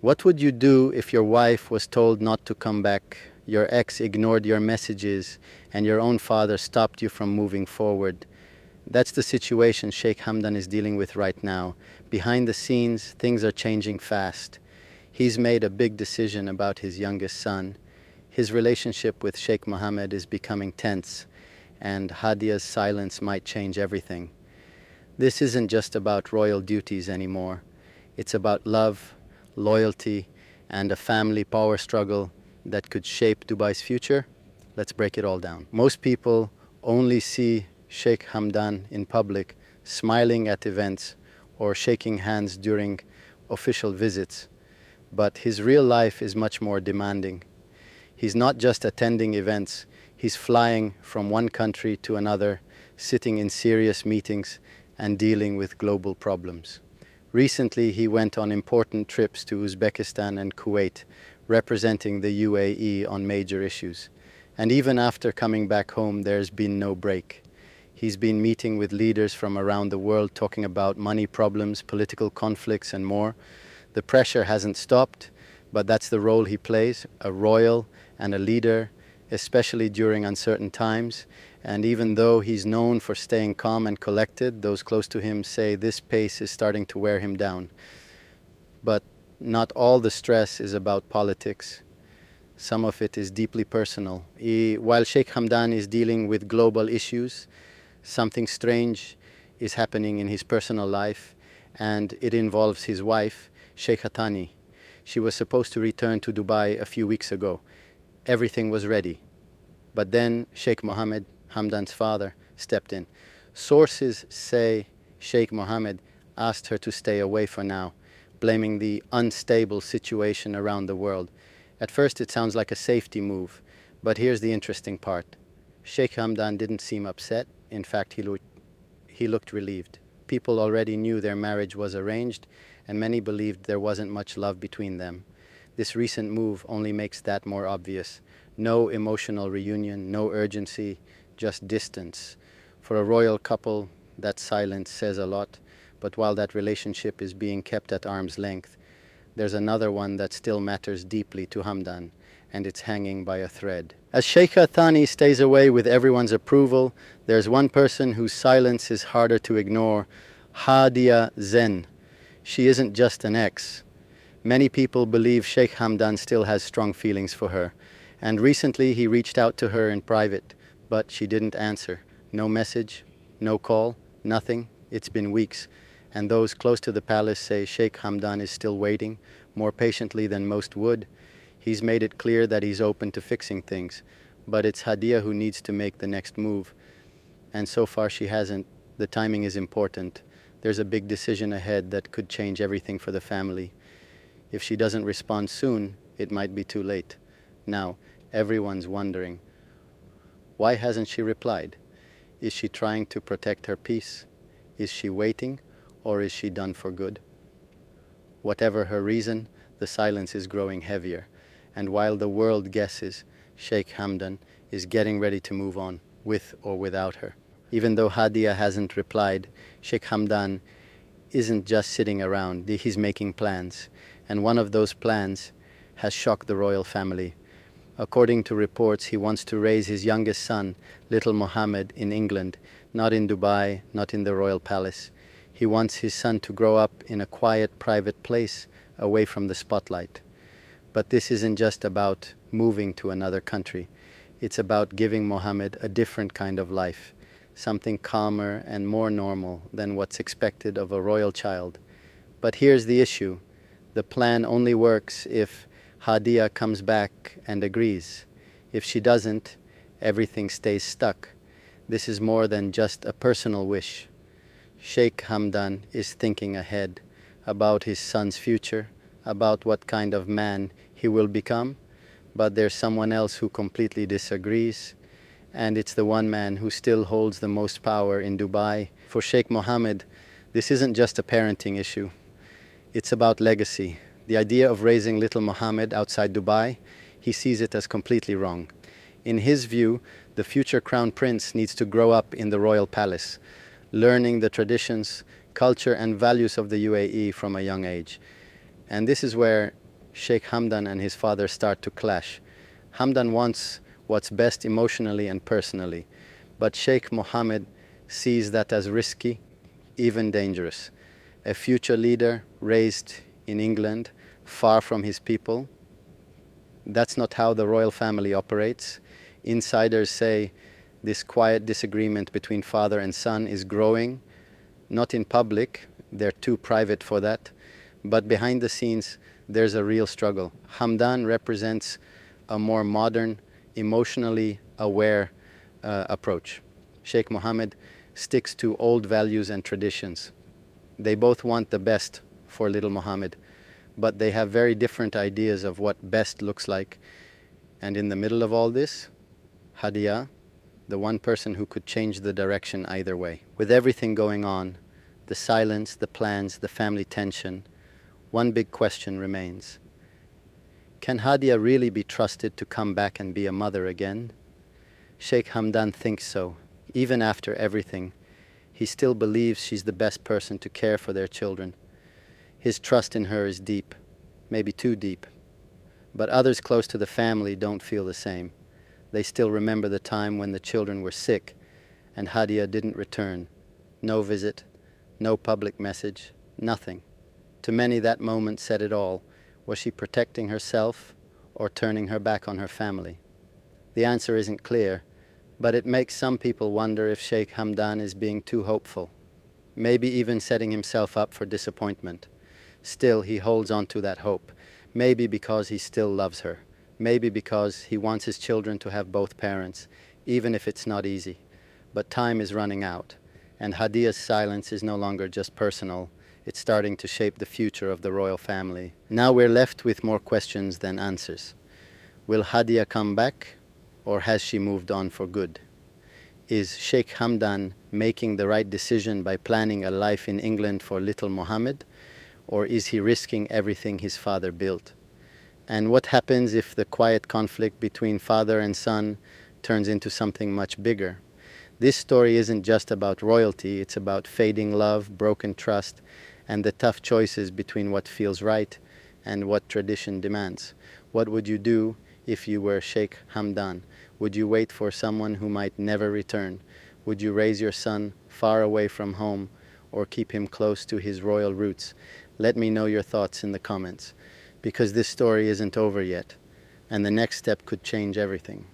What would you do if your wife was told not to come back, your ex ignored your messages, and your own father stopped you from moving forward? That's the situation Sheikh Hamdan is dealing with right now. Behind the scenes, things are changing fast. He's made a big decision about his youngest son. His relationship with Sheikh Mohammed is becoming tense, and Haadiya's silence might change everything. This isn't just about royal duties anymore. It's about love, loyalty, and a family power struggle that could shape Dubai's future. Let's break it all down. Most people only see Sheikh Hamdan in public, smiling at events or shaking hands during official visits. But his real life is much more demanding. He's not just attending events, he's flying from one country to another, sitting in serious meetings and dealing with global problems. Recently, he went on important trips to Uzbekistan and Kuwait, representing the UAE on major issues. And even after coming back home, there's been no break. He's been meeting with leaders from around the world, talking about money problems, political conflicts, and more. The pressure hasn't stopped, but that's the role he plays, a royal and a leader, especially during uncertain times. And even though he's known for staying calm and collected, those close to him say this pace is starting to wear him down. But not all the stress is about politics. Some of it is deeply personal. While Sheikh Hamdan is dealing with global issues, something strange is happening in his personal life, and it involves his wife, Sheikha Thani. She was supposed to return to Dubai a few weeks ago. Everything was ready. But then Sheikh Mohammed, Hamdan's father, stepped in. Sources say Sheikh Mohammed asked her to stay away for now, blaming the unstable situation around the world. At first it sounds like a safety move, but here's the interesting part. Sheikh Hamdan didn't seem upset. In fact, he looked relieved. People already knew their marriage was arranged, and many believed there wasn't much love between them. This recent move only makes that more obvious. No emotional reunion, no urgency, just distance. For a royal couple, that silence says a lot, but while that relationship is being kept at arm's length, there's another one that still matters deeply to Hamdan, and it's hanging by a thread. As Sheikha Thani stays away with everyone's approval, there's one person whose silence is harder to ignore, Haadiya Zen. She isn't just an ex. Many people believe Sheikh Hamdan still has strong feelings for her, and recently he reached out to her in private, but she didn't answer. No message, no call, nothing. It's been weeks, and those close to the palace say Sheikh Hamdan is still waiting, more patiently than most would. He's made it clear that he's open to fixing things, but it's Haadiya who needs to make the next move. And so far she hasn't. The timing is important. There's a big decision ahead that could change everything for the family. If she doesn't respond soon, it might be too late. Now, everyone's wondering, why hasn't she replied? Is she trying to protect her peace? Is she waiting, or is she done for good? Whatever her reason, the silence is growing heavier. And while the world guesses, Sheikh Hamdan is getting ready to move on, with or without her. Even though Haadiya hasn't replied, Sheikh Hamdan isn't just sitting around, he's making plans. And one of those plans has shocked the royal family. According to reports, he wants to raise his youngest son, little Mohammed, in England, not in Dubai, not in the royal palace. He wants his son to grow up in a quiet, private place, away from the spotlight. But this isn't just about moving to another country. It's about giving Mohammed a different kind of life, something calmer and more normal than what's expected of a royal child. But here's the issue. The plan only works if Haadiya comes back and agrees. If she doesn't, everything stays stuck. This is more than just a personal wish. Sheikh Hamdan is thinking ahead about his son's future, about what kind of man he will become, but there's someone else who completely disagrees, and it's the one man who still holds the most power in Dubai. For Sheikh Mohammed, this isn't just a parenting issue. It's about legacy. The idea of raising little Mohammed outside Dubai, he sees it as completely wrong. In his view, the future crown prince needs to grow up in the royal palace, learning the traditions, culture and values of the UAE from a young age. And this is where Sheikh Hamdan and his father start to clash. Hamdan wants what's best emotionally and personally, but Sheikh Mohammed sees that as risky, even dangerous. A future leader raised in England, far from his people. That's not how the royal family operates. Insiders say this quiet disagreement between father and son is growing, not in public, they're too private for that, but behind the scenes there's a real struggle. Hamdan represents a more modern, emotionally aware approach. Sheikh Mohammed sticks to old values and traditions. They both want the best for little Mohammed, but they have very different ideas of what best looks like. And in the middle of all this, Haadiya, the one person who could change the direction either way. With everything going on, the silence, the plans, the family tension, one big question remains. Can Haadiya really be trusted to come back and be a mother again? Sheikh Hamdan thinks so. Even after everything, he still believes she's the best person to care for their children. His trust in her is deep, maybe too deep. But others close to the family don't feel the same. They still remember the time when the children were sick and Haadiya didn't return. No visit, no public message, nothing. To many, that moment said it all. Was she protecting herself or turning her back on her family? The answer isn't clear, but it makes some people wonder if Sheikh Hamdan is being too hopeful, maybe even setting himself up for disappointment. Still, he holds on to that hope, maybe because he still loves her, maybe because he wants his children to have both parents, even if it's not easy. But time is running out, and Haadiya's silence is no longer just personal. It's starting to shape the future of the royal family. Now we're left with more questions than answers. Will Haadiya come back, or has she moved on for good? Is Sheikh Hamdan making the right decision by planning a life in England for little Mohammed, or is he risking everything his father built? And what happens if the quiet conflict between father and son turns into something much bigger? This story isn't just about royalty, it's about fading love, broken trust, and the tough choices between what feels right and what tradition demands. What would you do if you were Sheikh Hamdan? Would you wait for someone who might never return? Would you raise your son far away from home or keep him close to his royal roots? Let me know your thoughts in the comments, because this story isn't over yet, and the next step could change everything.